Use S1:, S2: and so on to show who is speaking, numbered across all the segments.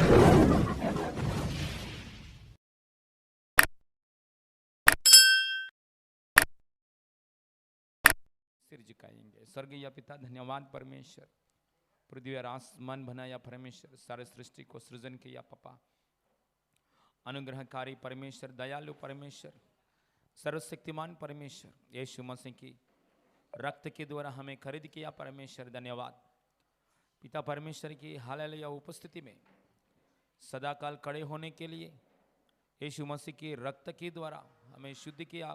S1: सिर झुकाएंगे। स्वर्गीय पिता, धन्यवाद परमेश्वर, पृथ्वी और आसमान बनाया परमेश्वर, सारे सृष्टि को सृजन किया पापा। अनुग्रहकारी परमेश्वर, दयालु परमेश्वर, सर्वशक्तिमान परमेश्वर, यीशु मसीह की रक्त के द्वारा हमें खरीद किया परमेश्वर, धन्यवाद पिता परमेश्वर की हालेलुया उपस्थिति में सदाकाल खड़े होने के लिए यीशु मसीह के रक्त के द्वारा हमें शुद्ध किया,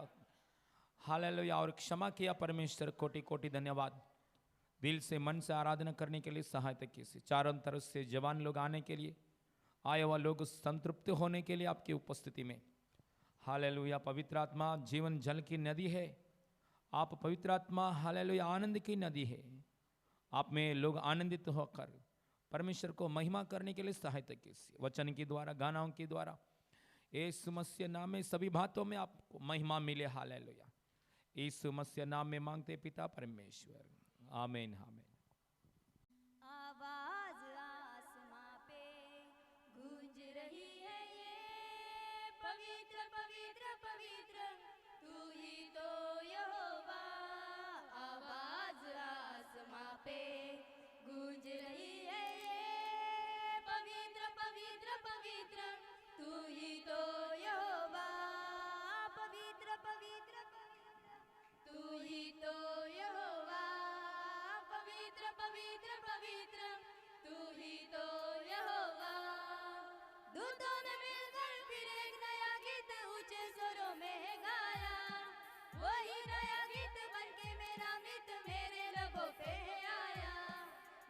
S1: हालेलुया, और क्षमा किया परमेश्वर, कोटि कोटि धन्यवाद। दिल से मन से आराधना करने के लिए सहायता कीजिए। चारों तरफ से जवान लोग आने के लिए, आए हुआ लोग संतृप्त होने के लिए आपकी उपस्थिति में, हालेलुया। पवित्र आत्मा जीवन जल की नदी है, आप पवित्र आत्मा हालेलुया आनंद की नदी है। आप में लोग आनंदित होकर परमेश्वर को महिमा करने के लिए सहायता कीजिए। वचन के द्वारा, गानों के द्वारा, यीशु मसीह नाम में सभी बातों में आपको महिमा मिले, हालेलुया। यीशु मसीह नाम में मांगते पिता परमेश्वर, आमीन, आमीन।
S2: आवाज आसमां पे गूंज रही है ये, पवित्र पवित्र पवित्र तू ही तो यहोवा। आवाज आसमां पे गूंज रही है ये, पवित्र पवित्र पवित्र तू ही तो यहोवा। पवित्र पवित्र तू ही तो यहोवा, पवित्र पवित्र पवित्र तू ही तो यहोवा। दूतों ने मिलकर फिर एक नया गीत ऊंचे स्वरों में गाया, वही नया गीत बनके मेरा मित्र मेरे लबों पे आया।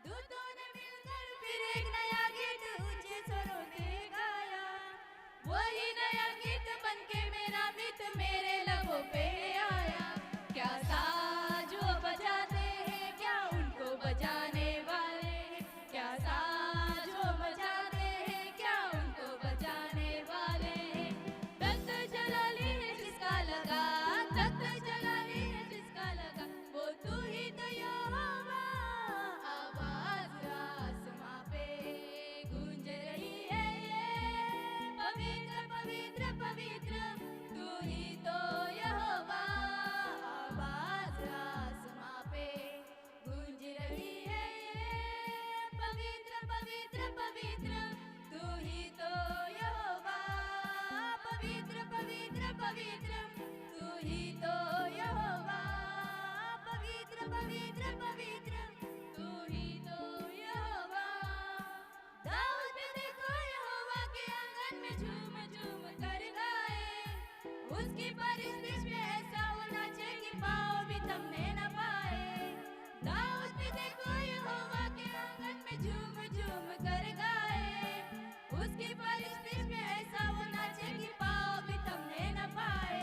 S2: दूतों ने मिलकर फिर एक नया गीत ऊंचे स्वरों में गाया, वही नया गीत बनके मेरा मित्र मेरे लबों पे आया। क्या साज वो बजाते हैं, क्या उनको बजाने वाले हैं, क्या साज वो बजाते हैं, क्या उनको बजाने वाले हैं। तख्त जलाली है जिसका लगा, तख्त जलाली है जिसका लगा, वो तू ही तो यहोवा। आवाज आसमां पे गूंज रही है ये, पवित्र पवित्र पवित्र तू ही तो यहोवा। आवाज आसमां पे गूंज रही है ये, पवित्र पवित्र पवित्र तू ही तो यहोवा। पवित्र पवित्र पवित्र तू ही तो यहोवा, पवित्र पवित्र पवित्र तू ही तो यहोवा। दाऊद भी देखो यहोवा के आंगन में झूम झूम कर गाए, उसकी परिस्थिति में ऐसा होना चाहिए कि पाँव भी थमने न पाए। दाऊद भी देखो यहोवा के आंगन में झूम झूम कर गाए, उसकी परिस्थिति में ऐसा होना चाहिए कि पाँव भी थमने न पाए।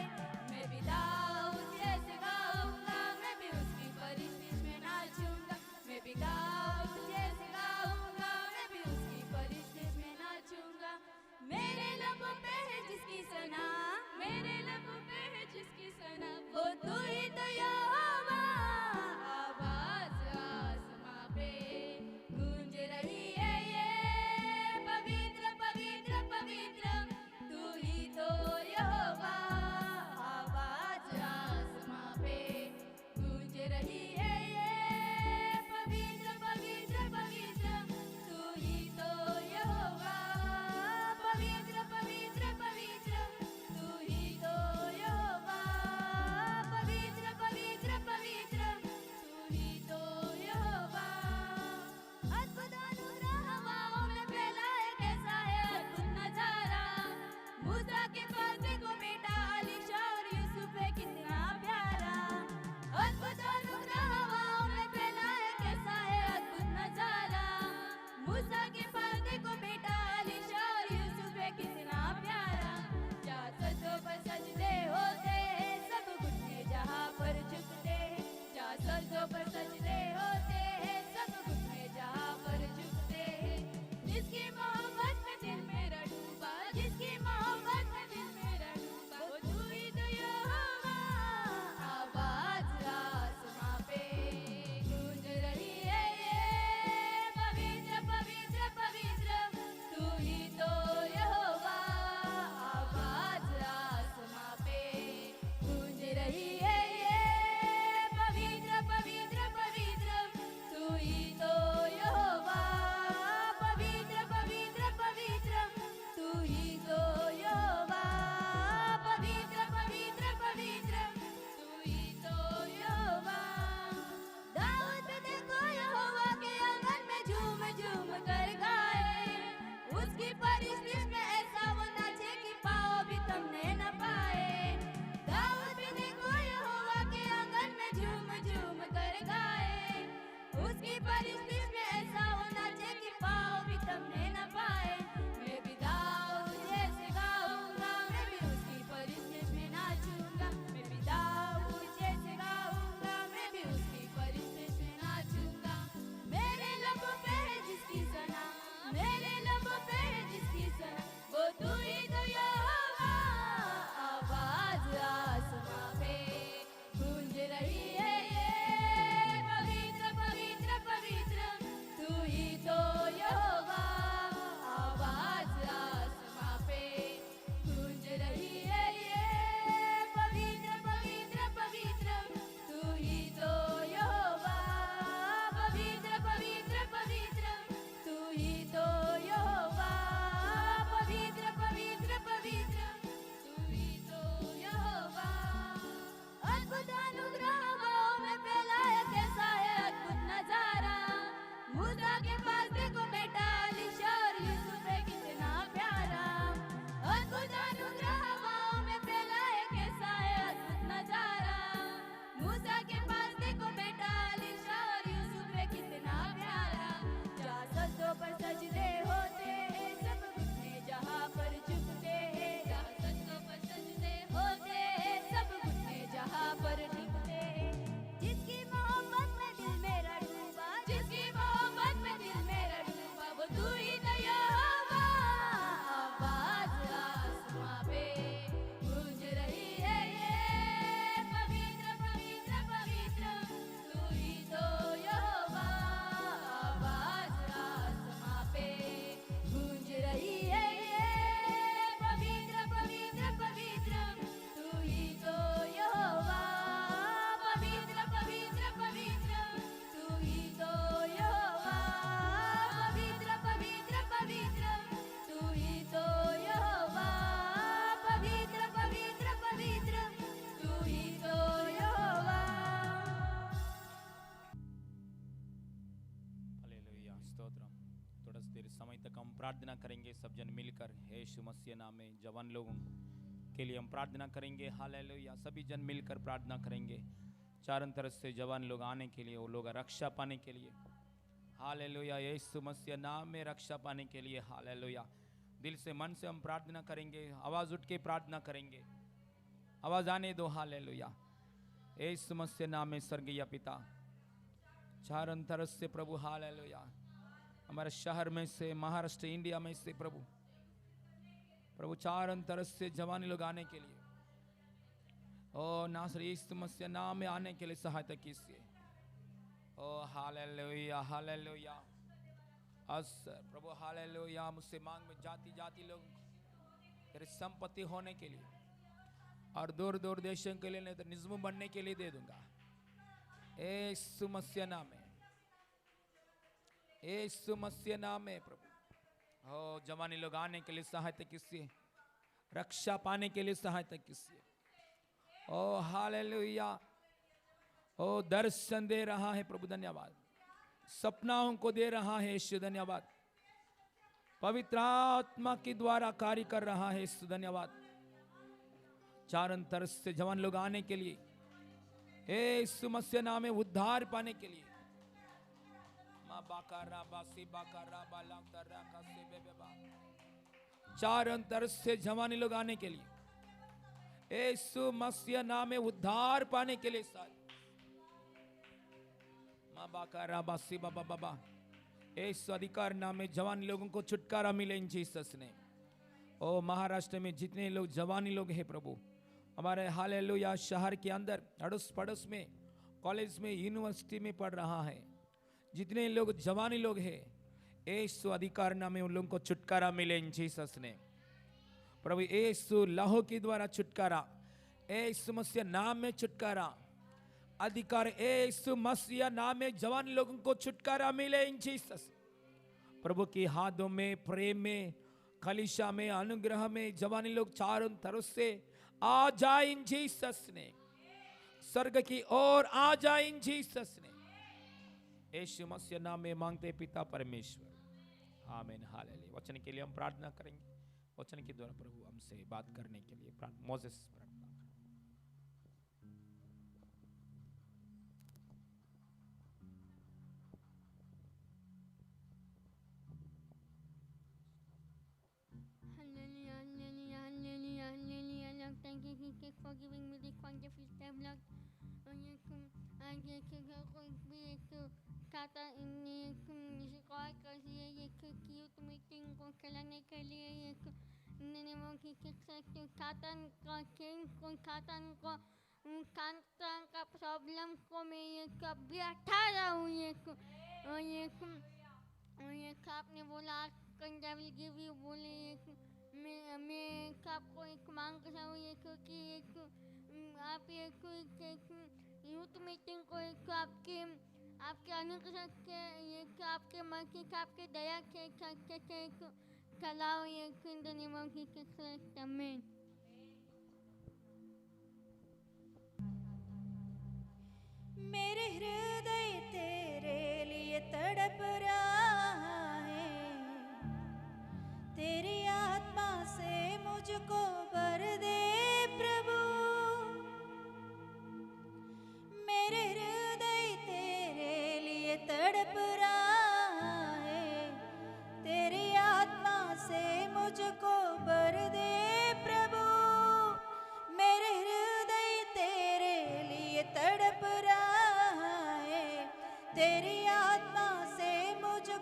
S1: समय तक हम प्रार्थना करेंगे सब जन मिलकर। यीशु मसीह नाम में जवान लोगों के लिए हम प्रार्थना करेंगे। हालेलुया, सभी जन मिलकर प्रार्थना करेंगे चारों तरफ से जवान लोग आने के लिए, वो लोग रक्षा पाने के लिए। हालेलुया, यीशु मसीह नाम में रक्षा पाने के लिए। हालेलुया, दिल से मन से हम प्रार्थना करेंगे, आवाज उठ के प्रार्थना करेंगे, आवाज आने दो। हालेलुया, यीशु मसीह नाम में स्वर्गीय पिता, चारों तरफ से प्रभु, हालेलुया, हमारे शहर में से, महाराष्ट्र, इंडिया में से प्रभु, प्रभु चारों तरफ से जवान लोग आने के लिए, ओ नासरी यीशु मसीह नाम में आने के लिए सहायता कीजिए। ओ हालेलुया, हालेलुया, असर प्रभु, हालेलुया, मुझसे मांग में जाति जाति लोग तेरे संपत्ति होने के लिए और दूर दूर देशों के लिए, नहीं तो निज़्म बनने के लिए दे दूंगा यीशु मसीह नाम में, यीशु मसीह नाम में प्रभु। ओ जवानी लोग आने के लिए सहायता कीजिए, रक्षा पाने के लिए सहायता कीजिए। ओ हालेलुया, ओ दर्शन दे रहा है प्रभु, धन्यवाद, सपनाओं को दे रहा है यीशु, धन्यवाद, पवित्र आत्मा के द्वारा कार्य कर रहा है यीशु, धन्यवाद। चारों तरफ से जवान लोग आने के लिए, यीशु मसीह नाम में उद्धार पाने के लिए। चारों तरफ से जवानी लोग आने के लिए, यीशु मसीह नाम में उद्धार पाने के लिए। बाबा यीशु अधिकार नाम में जवानी लोगों को छुटकारा मिले इन जीसस ने। ओ महाराष्ट्र में जितने लोग जवानी लोग हैं प्रभु, हमारे हालेलुया शहर के अंदर अड़ोस पड़ोस में, कॉलेज में, यूनिवर्सिटी में पढ़ रहा है, जितने लोग जवानी लोग हैं, यीशु अधिकार नाम में उन लोगों को छुटकारा मिले इन जीसस ने। प्रभु यीशु लहू के द्वारा छुटकारा, यीशु मसीह नाम में छुटकारा, अधिकार यीशु मसीह नाम में जवान लोगों को छुटकारा मिले इन जीसस। प्रभु के हाथों में, प्रेम में, कलीसिया में, अनुग्रह में जवानी लोग चारों तरफ से आ जाए इन जीसस ने, स्वर्ग की ओर आ जाए इन जीसस ने। यीशु मसीह नाम में मांगते पिता परमेश्वर, आमीन, हालेलुया। वचन के लिए हम प्रार्थना करेंगे, वचन के द्वारा प्रभु हमसे बात करने के लिए मोसेस प्रार्थना।
S2: Thank you, Jesus, for giving me this wonderful time, Lord. I get to go to Kata ini sekolah kerja cute meeting को खिलाने के लिए मैंने वो कि किसी खातन का किंग को खातन को खातन का प्रॉब्लम को मैं ये कभी अठा रहा हूँ ये आपने बोला कंजा विल गिव यू बोले मैं आपको एक मांग रहा हूँ ये क्योंकि एक आप एक यूथ मीटिंग को एक आपके अनुग्रह के ये आपके मन की आपके दया के कलाओ ये धन्यवाद की आमीन।
S3: मेरे हृदय तेरे लिए तड़प रहा है, तेरी आत्मा से मुझको भर दे प्रभु। मेरे हृदय तेरे लिए तड़प रहा है, तेरी आत्मा से मुझको भर दे प्रभु। मेरे हृदय तेरे लिए तड़प रहा है, तेरी आत्मा से मुझको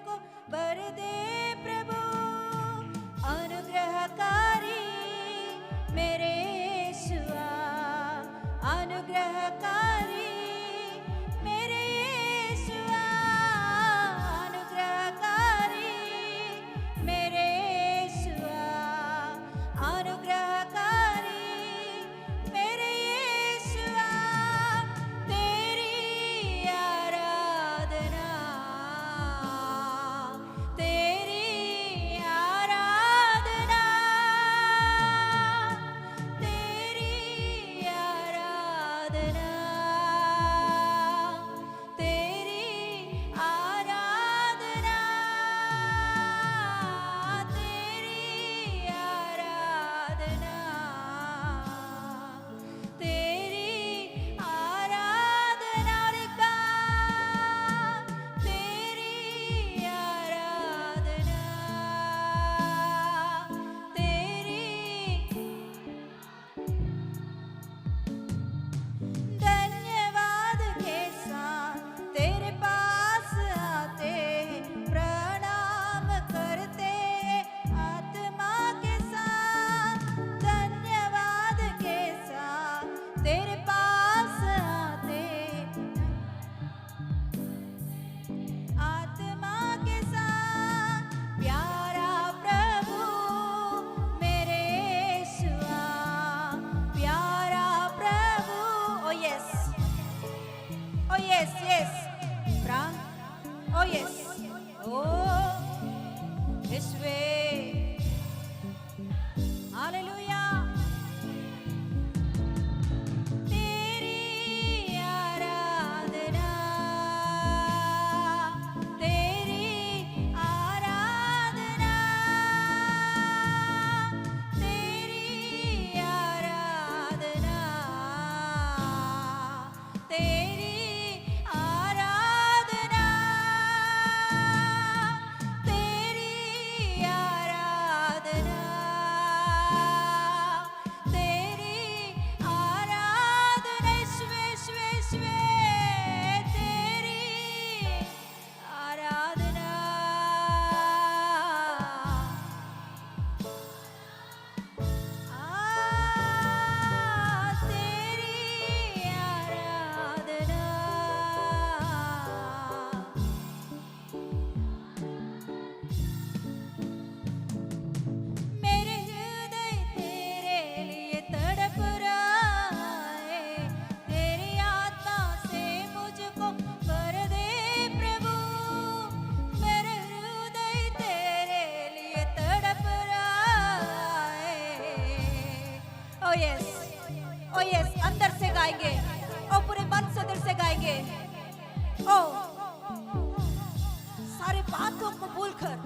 S3: भूलकर,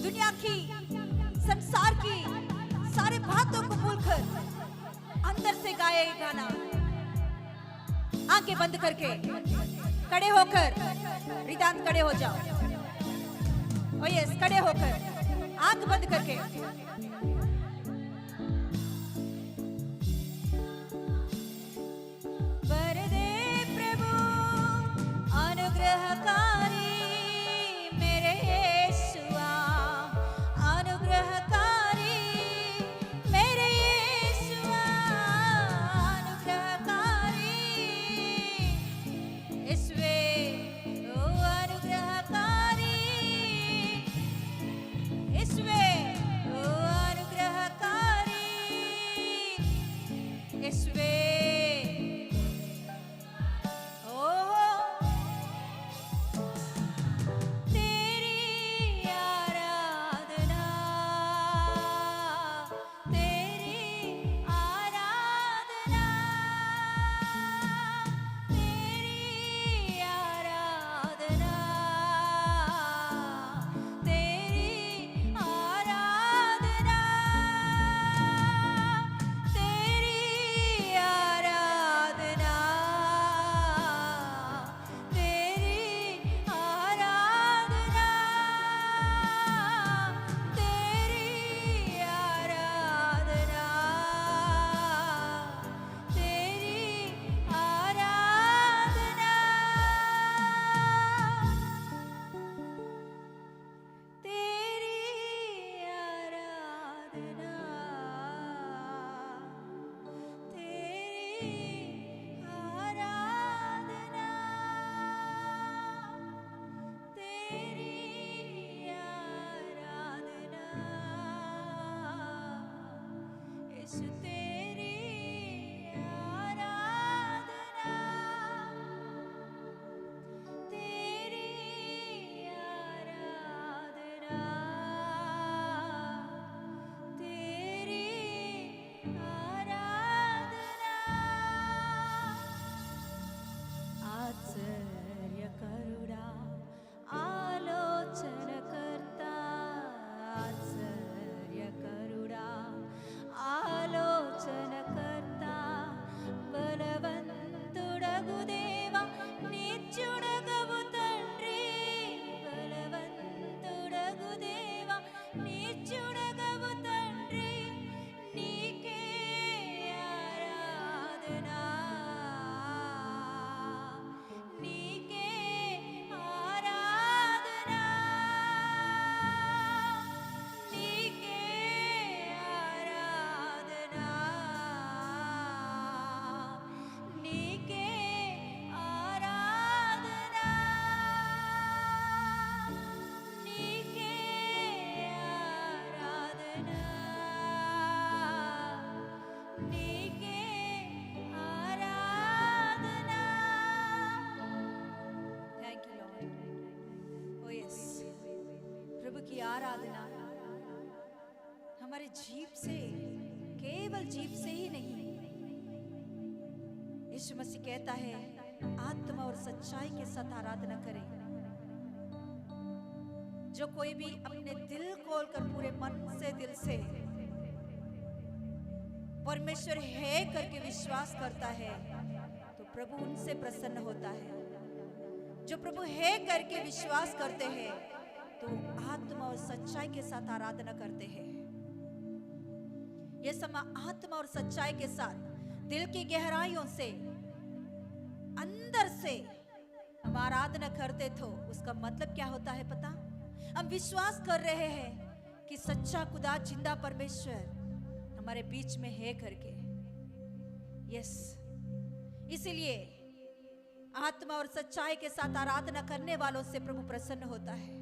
S3: दुनिया की, संसार की सारे बातों को भूलकर अंदर से गाया ये गाना। आंखें बंद करके खड़े होकर, रिदांत खड़े हो जाओ। ओ यस, खड़े होकर आंख बंद करके वरदे प्रभु अनुग्रहकारी मेरे यीशुआ, अनुग्रहकारी मेरे यीशुआ, अनुग्रहकारी ईश्वे, ओ अनुग्रहकारी ईश्वे, ओ अनुग्रहकारी ईश्वे। की आराधना हमारे जीभ से, केवल जीभ से ही नहीं, यीशु मसीह कहता है आत्मा और सच्चाई के साथ आराधना करें। जो कोई भी अपने दिल खोलकर पूरे मन से, दिल से परमेश्वर है करके विश्वास करता है तो प्रभु उनसे प्रसन्न होता है। जो प्रभु है करके विश्वास करते हैं तो आत्मा और सच्चाई के साथ आराधना करते हैं। यह समय आत्मा और सच्चाई के साथ दिल की गहराइयों से, अंदर से हम आराधना करते तो उसका मतलब क्या होता है पता? हम विश्वास कर रहे हैं कि सच्चा खुदा, जिंदा परमेश्वर हमारे बीच में है करके। यस, इसीलिए आत्मा और सच्चाई के साथ आराधना करने वालों से प्रभु प्रसन्न होता है।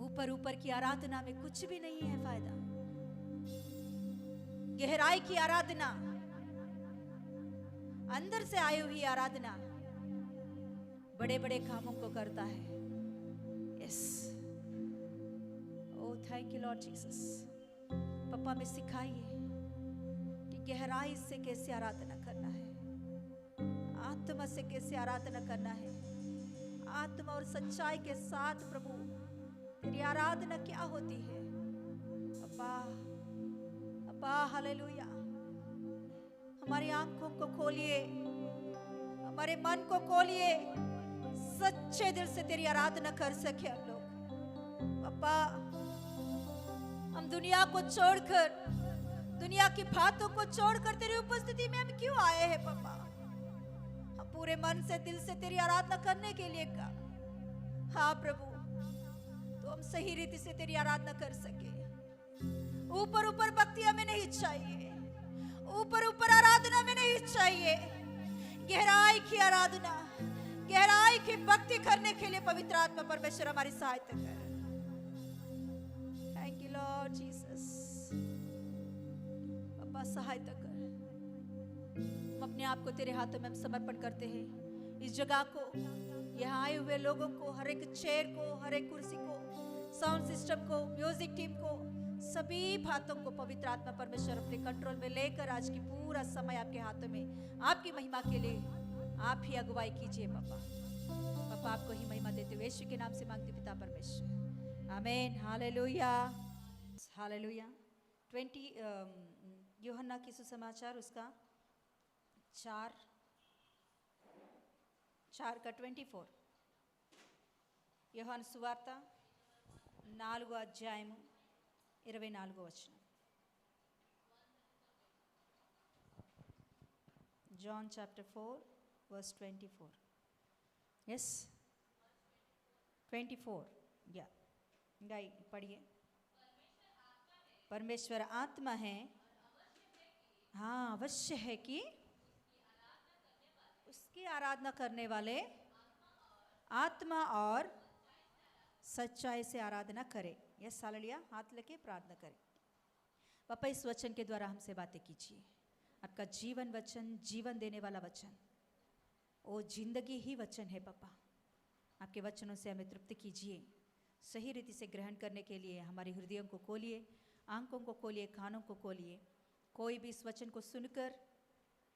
S3: ऊपर ऊपर की आराधना में कुछ भी नहीं है फायदा। गहराई की आराधना, अंदर से आई हुई आराधना बड़े बड़े कामों को करता है। Yes, oh thank you lord Jesus. पापा में सिखाइए कि गहराई से कैसे आराधना करना है, आत्मा से कैसे आराधना करना है, आत्मा और सच्चाई के साथ प्रभु तेरी आराधना क्या होती है। अब्बा अब्बा हालेलुया, हमारी आंखों को खोलिए, हमारे मन को खोलिए, सच्चे दिल से तेरी आराधना कर सके हम लोग। अब्बा हम दुनिया को छोड़कर, दुनिया की बातों को छोड़कर तेरी उपस्थिति में हम क्यों आए हैं पापा। हम पूरे मन से दिल से तेरी आराधना करने के लिए कहा। हाँ प्रभु, तो हम सही रीति से तेरी आराधना कर सके। ऊपर ऊपर भक्ति हमें नहीं चाहिए, ऊपर ऊपर आराधना में नहीं चाहिए। गहराई की आराधना, गहराई की भक्ति करने के लिए पवित्र आत्मा परमेश्वर हमारी सहायता कर। Thank you lord Jesus. पापा सहायता कर। हम अपने आप को तेरे हाथों में हम समर्पण करते हैं। इस जगह को, यहाँ आए हुए लोगों को, हर एक चेयर को, हर एक कुर्सी को, साउंड सिस्टम को, म्यूजिक टीम को, सभी बातों को पवित्र आत्मा परमेश्वर अपने कंट्रोल में लेकर आज की पूरा समय आपके हाथों में, आपकी महिमा के लिए आप ही अगुवाई कीजिए पापा। पापा आपको ही महिमा देते हुए यीशु के नाम से मांगते पिता परमेश्वर, आमीन। Hallelujah hallelujah. 20 यूहन्ना की सुसमाचार उसका 4 का 24, యోహాను సువార్త 4వ అధ్యాయము 24వ వచనం. John chapter 4 verse 24. Yes, 24. Yeah, गाई पढ़िए. परमेश्वर आत्मा है, हाँ अवश्य है कि उसकी आराधना करने वाले आत्मा और सच्चाई से आराधना करें. Yes hallelujah. हाथ लेके प्रार्थना करें. पापा इस वचन के द्वारा हमसे बातें कीजिए. आपका जीवन वचन, जीवन देने वाला वचन, वो जिंदगी ही वचन है पापा. आपके वचनों से हमें तृप्त कीजिए. सही रीति से ग्रहण करने के लिए हमारे हृदयों को खोलिए, आंखों को खोलिए, कानों को खोलिए. कोई भी इस वचन को सुनकर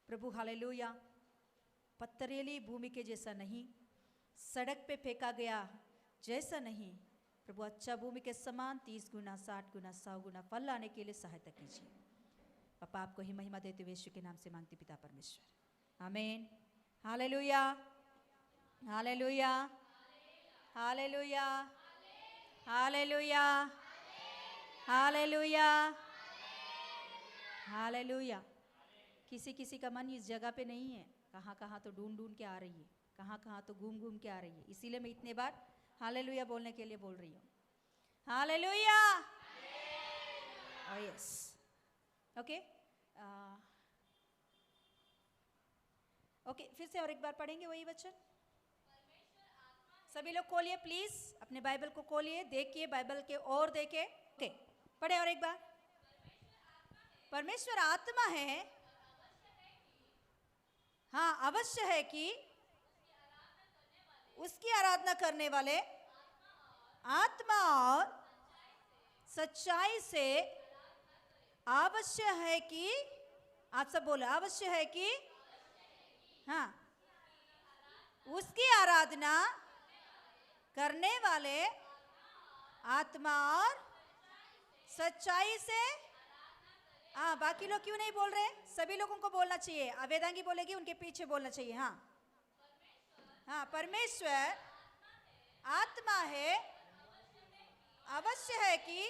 S3: प्रभु हालेलुया पत्थरीली भूमि के जैसा नहीं, सड़क पे फेंका गया जैसा नहीं, प्रभु अच्छा भूमि के समान 30 गुना, 60 गुना, 100 गुना फल लाने के लिए सहायता कीजिए. पापा आपको ही महिमा देते हुए यीशु के नाम से मांगती पिता परमेश्वर, आमीन. Hallelujah hallelujah hallelujah hallelujah hallelujah hallelujah. किसी किसी का मन इस जगह पे नहीं है, कहाँ कहाँ तो ढूंढ ढूंढ के आ रही है, कहाँ कहाँ तो घूम घूम के आ रही है. इसीलिए मैं इतने बार हालेलुया बोलने के लिए बोल रही हूँ. हालेलुया. यस ओके ओके, फिर से और एक बार पढ़ेंगे वही वचन. सभी लोग खोलिए प्लीज, अपने बाइबल को खोलिए, देखिए बाइबल के और देखे. ओके पढ़े और एक बार. परमेश्वर आत्मा है, हाँ अवश्य है कि उसकी आराधना करने वाले आत्मा और सच्चाई से आवश्यक है कि, आप सब बोलो आवश्यक है कि, हाँ उसकी आराधना करने वाले आत्मा और सच्चाई से. हाँ बाकी लोग क्यों नहीं बोल रहे? सभी लोगों को बोलना चाहिए. वेदांगी बोलेगी, उनके पीछे बोलना चाहिए. हाँ हाँ परमेश्वर आत्मा है, अवश्य है कि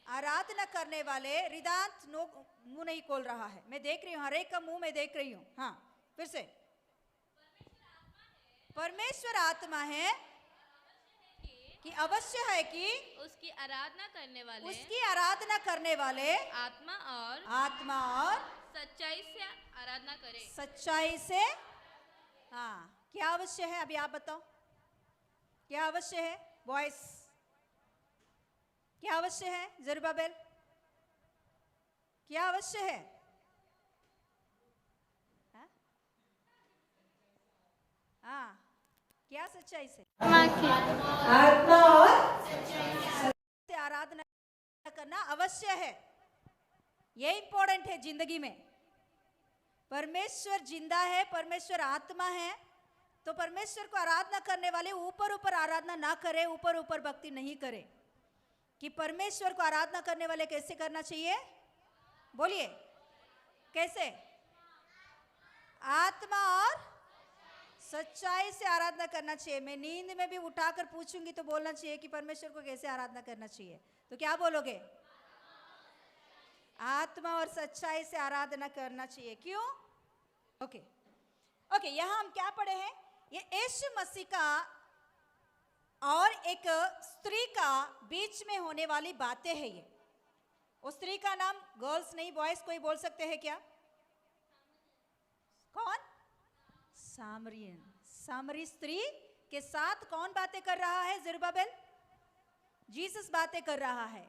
S3: आराधना करने वाले. रिदांत मुंह नहीं खोल रहा है, मैं देख रही हूँ, हर एक का मुंह मैं देख रही हूँ. हाँ फिर से. परमेश्वर आत्मा है कि अवश्य है कि
S2: उसकी आराधना करने वाले,
S3: उसकी आराधना करने वाले
S2: आत्मा और
S3: सच्चाई
S2: से आराधना करें.
S3: सच्चाई से. हाँ क्या अवश्य है? अभी आप बताओ क्या अवश्य है? वॉइस क्या अवश्य है? जरुब्बाबेल क्या अवश्य है? हाँ क्या सच्चाई से? आत्मा और से आराधना करना अवश्य है. ये इंपॉर्टेंट है जिंदगी में. परमेश्वर जिंदा है, परमेश्वर आत्मा है, तो परमेश्वर को आराधना करने वाले ऊपर ऊपर आराधना ना करे, ऊपर ऊपर भक्ति नहीं करे। कि परमेश्वर को आराधना करने वाले कैसे करना चाहिए? बोलिए कैसे? आत्मा और सच्चाई से आराधना करना चाहिए। मैं नींद में भी उठाकर पूछूंगी तो बोलना चाहिए कि परमेश्वर को कैसे आराधना करना चाहिए, तो क्या बोलोगे? आत्मा और सच्चाई से आराधना करना चाहिए। क्यों? ओके ओके, यहां हम क्या पढ़े हैं? ये यीशु मसीह का और एक स्त्री का बीच में होने वाली बातें हैं। ये उस स्त्री का नाम गर्ल्स नहीं बॉयज कोई बोल सकते हैं क्या? कौन? सामरियन। सामरी स्त्री के साथ कौन बातें कर रहा है? ज़रुब्बाबेल, जीसस बातें कर रहा है।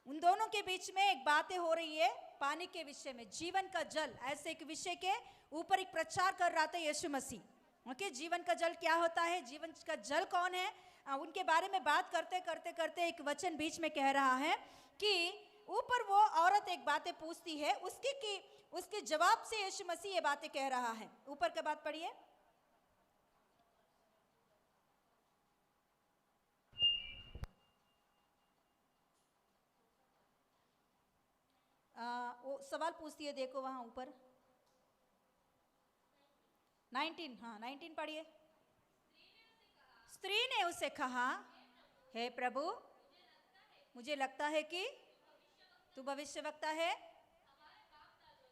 S3: उन दोनों के बीच में एक बातें हो रही है पानी के विषय में, जीवन का जल, ऐसे एक विषय के ऊपर एक प्रचार कर रहा था यीशु मसीह। ओके, जीवन का जल क्या होता है, जीवन का जल कौन है, उनके बारे में बात करते करते करते एक वचन बीच में कह रहा है कि ऊपर वो औरत एक बातें पूछती है, उसके जवाब से यीशु मसीह ये बातें कह रहा है। ऊपर का बात पढ़िए। वो सवाल पूछती है, देखो वहां ऊपर 19, हाँ 19 पढ़िए। स्त्री ने उसे कहा, हे प्रभु, मुझे लगता है कि तू भविष्यवक्ता है।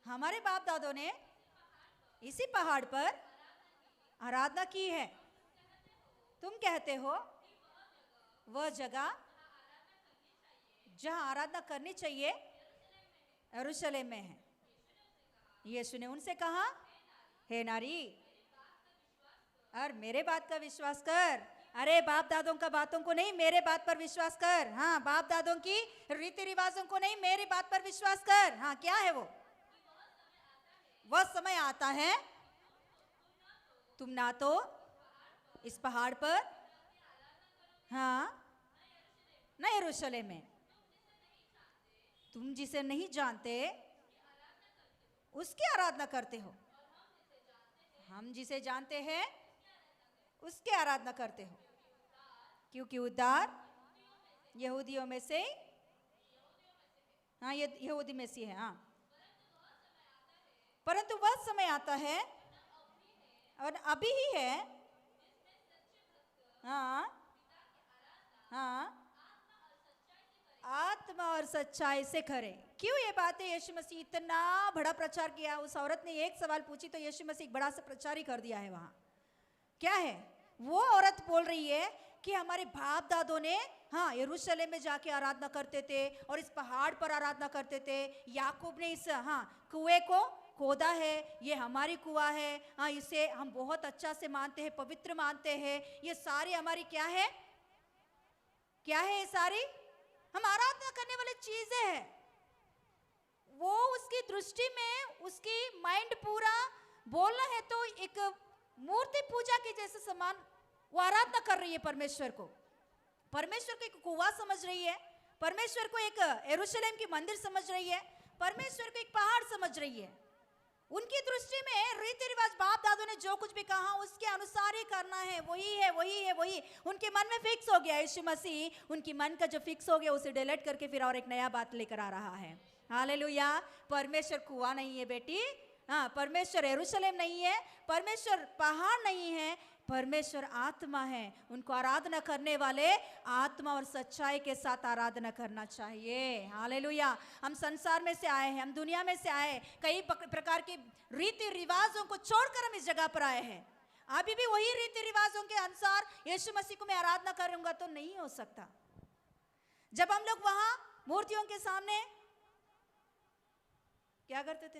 S3: हमारे बाप दादों ने इसी पहाड़ पर आराधना की है। तुम कहते हो वह जगह जहां आराधना करनी चाहिए यरूशलेम में है। यीशु ने उनसे कहा, हे नारी, और मेरे बात का विश्वास कर। अरे बाप दादों का बातों को नहीं, मेरे बात पर विश्वास कर। हाँ, बाप दादों की रीति रिवाजों को नहीं, मेरी बात पर विश्वास कर। हाँ, क्या है वो? वह समय आता है तुम ना तो इस पहाड़ पर, हाँ, न यरूशलेम में, तुम जिसे नहीं जानते उसकी आराधना करते हो, हम जिसे जानते हैं उसकी आराधना करते हो, क्योंकि उद्धार यहूदियों में से, हाँ, ये यहूदी में से है। हाँ, परंतु वह समय आता है और अभी ही है, हाँ हाँ, आत्मा और सच्चाई से करें। क्यों ये बातें यीशु मसीह इतना बड़ा प्रचार किया? उस औरत ने एक सवाल पूछी तो यीशु मसीह एक बड़ा सा प्रचार ही कर दिया है वहां। क्या है? वो औरत बोल रही है कि हमारे बाप दादों ने, हाँ, यरूशलेम में जाके आराधना करते थे और इस पहाड़ पर आराधना करते थे। याकूब ने इस, हाँ, कुएं को खोदा है, ये हमारी कुआं है, हाँ, इसे हम बहुत अच्छा से मानते हैं, पवित्र मानते हैं। ये सारी हमारी क्या है? क्या है ये सारी? हम आराधना करने वाली चीजें हैं। वो उसकी दृष्टि में, उसकी माइंड पूरा बोलना है तो एक मूर्ति पूजा के जैसे समान वो आराधना कर रही है परमेश्वर को। परमेश्वर को एक कुआं समझ रही है, परमेश्वर को एक यरूशलेम की मंदिर समझ रही है, परमेश्वर को एक पहाड़ समझ रही है। उनकी दृष्टि में रीति रिवाज, बाप दादों ने जो कुछ भी कहा उसके अनुसार ही करना है, वही है वही है वही। उनके मन में फिक्स हो गया। यीशु मसीह उनकी मन का जो फिक्स हो गया उसे डिलीट करके फिर और एक नया बात लेकर आ रहा है। हालेलुया। परमेश्वर कुआं नहीं है बेटी, हाँ, परमेश्वर यरूशलेम नहीं है, परमेश्वर पहाड़ नहीं है, परमेश्वर आत्मा है। उनको आराधना करने वाले आत्मा और सच्चाई के साथ आराधना करना चाहिए। हालेलुया। हम संसार में से आए हैं, हम दुनिया में से आए, कई प्रकार के रीति रिवाजों को छोड़कर हम इस जगह पर आए हैं। अभी भी वही रीति रिवाजों के अनुसार यीशु मसीह को मैं आराधना करूंगा तो नहीं हो सकता। जब हम लोग वहां मूर्तियों के सामने क्या करते थे?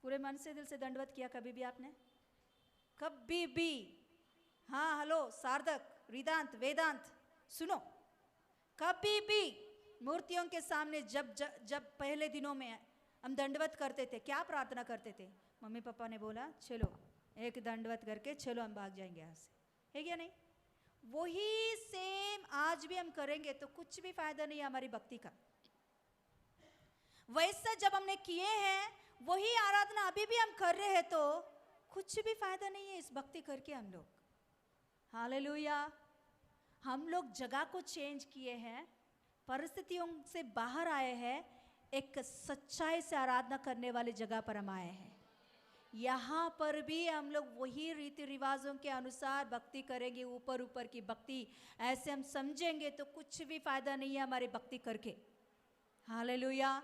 S3: पूरे मन से, दिल से दंडवत किया कभी भी आपने? कभी भी? हाँ, हेलो सार्थक, रिदांत, वेदांत, सुनो, कभी भी मूर्तियों के सामने जब पहले दिनों में हम दंडवत करते थे, क्या प्रार्थना करते थे? मम्मी पापा ने बोला चलो एक दंडवत करके चलो हम भाग जाएंगे यहाँ से, है क्या नहीं? वही सेम आज भी हम करेंगे तो कुछ भी फायदा नहीं है हमारी भक्ति का। वैसा जब हमने किए हैं, वही आराधना अभी भी हम कर रहे हैं तो कुछ भी फायदा नहीं है इस भक्ति करके हम लोग। हालेलुया। हम लोग जगह को चेंज किए हैं, परिस्थितियों से बाहर आए हैं, एक सच्चाई से आराधना करने वाली जगह पर हम आए हैं। यहाँ पर भी हम लोग वही रीति रिवाजों के अनुसार भक्ति करेंगे, ऊपर ऊपर की भक्ति ऐसे हम समझेंगे तो कुछ भी फायदा नहीं है हमारी भक्ति करके। हालेलुया।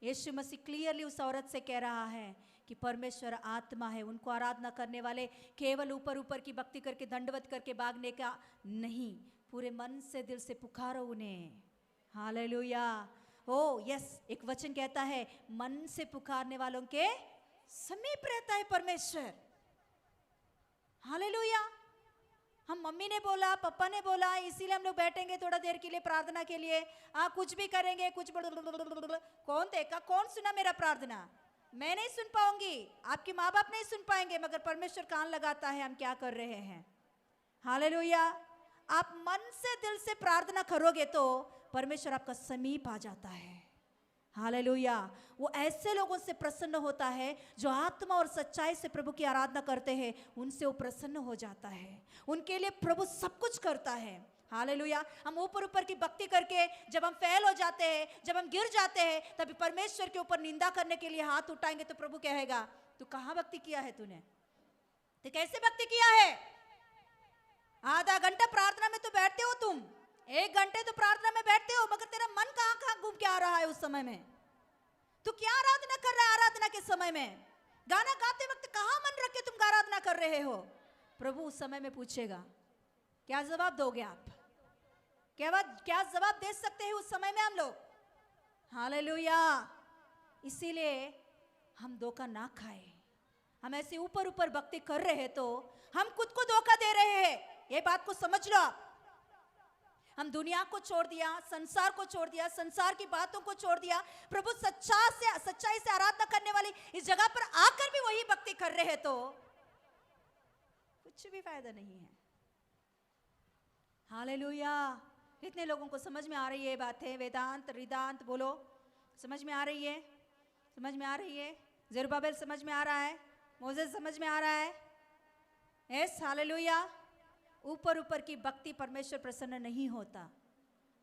S3: यीशु मसीह क्लियरली उस औरत से कह रहा है कि परमेश्वर आत्मा है, उनको आराधना करने वाले केवल ऊपर ऊपर की भक्ति करके दंडवत करके भागने का नहीं, पूरे मन से दिल से पुकारो उन्हें। हालेलुया। ओ यस, एक वचन कहता है मन से पुकारने वालों के समीप रहता है परमेश्वर। हालेलुया। हम मम्मी ने बोला, पापा ने बोला, इसीलिए हम लोग बैठेंगे थोड़ा देर के लिए प्रार्थना के लिए, कुछ भी करेंगे, कुछ कौन देखा, कौन सुना मेरा प्रार्थना? मैं नहीं सुन पाऊंगी, आपके माँ बाप नहीं सुन पाएंगे, मगर परमेश्वर कान लगाता है हम क्या कर रहे हैं। हालेलुया। आप मन से दिल से प्रार्थना करोगे तो परमेश्वर आपका समीप आ जाता है। हालेलुया। वो ऐसे लोगों से प्रसन्न होता है जो आत्मा और सच्चाई से प्रभु की आराधना करते हैं, उनसे वो प्रसन्न हो जाता है, उनके लिए प्रभु सब कुछ करता है। हालेलुया। हम ऊपर ऊपर की भक्ति करके जब हम फेल हो जाते हैं, जब हम गिर जाते हैं, तभी परमेश्वर के ऊपर निंदा करने के लिए हाथ उठाएंगे तो प्रभु कहेगा तू कहाँ भक्ति किया है, तूने तो कैसे भक्ति किया है? आधा घंटा प्रार्थना में तो बैठते हो तुम, 1 घंटे तो प्रार्थना में बैठते हो, मगर तेरा मन कहाँ कहाँ घूम के आ रहा है उस समय में? तू क्या आराधना कर रहा है? आराधना के समय में गाना गाते वक्त कहाँ मन रख के तुम आराधना कर रहे हो? प्रभु उस समय में पूछेगा। क्या जवाब दोगे आप? क्या जवाब दे सकते हैं उस समय में हम लोग? हालेलुया। इसीलिए हम धोखा ना खाए। हम ऐसे ऊपर ऊपर भक्ति कर रहे हैं तो हम खुद को धोखा दे रहे हैं, ये बात को समझ लो आप। हम दुनिया को छोड़ दिया, संसार को छोड़ दिया, संसार की बातों को छोड़ दिया, प्रभु सच्चाई से आराधना करने वाली इस जगह पर आकर भी वही भक्ति कर रहे हैं तो कुछ भी फायदा नहीं है। हालेलुया। कितने लोगों को समझ में आ रही है बातें? वेदांत रिदांत बोलो, समझ में आ रही है? समझ में आ रही है? जरुब्बाबेल समझ में आ रहा है? मोसेस समझ में आ रहा है? यस। हालेलुया। ऊपर ऊपर की भक्ति परमेश्वर प्रसन्न नहीं होता।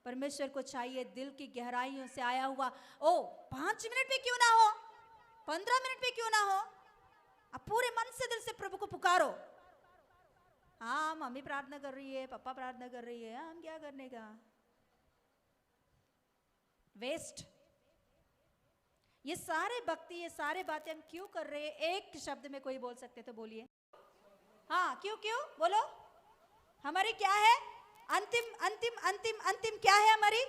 S3: परमेश्वर को चाहिए दिल की गहराइयों से आया हुआ, 5 मिनट भी क्यों ना हो, 15 मिनट भी क्यों ना हो, अब पूरे मन से दिल से प्रभु को पुकारो। हाँ, मम्मी प्रार्थना कर रही है, पापा प्रार्थना कर रही है, हम क्या करने का? वेस्ट। ये सारे भक्ति, ये सारे बातें हम क्यों कर रहे हैं? एक शब्द में कोई बोल सकते तो बोलिए। हाँ, क्यों क्यों बोलो। हमारी क्या है? अंतिम अंतिम अंतिम अंतिम क्या है हमारी?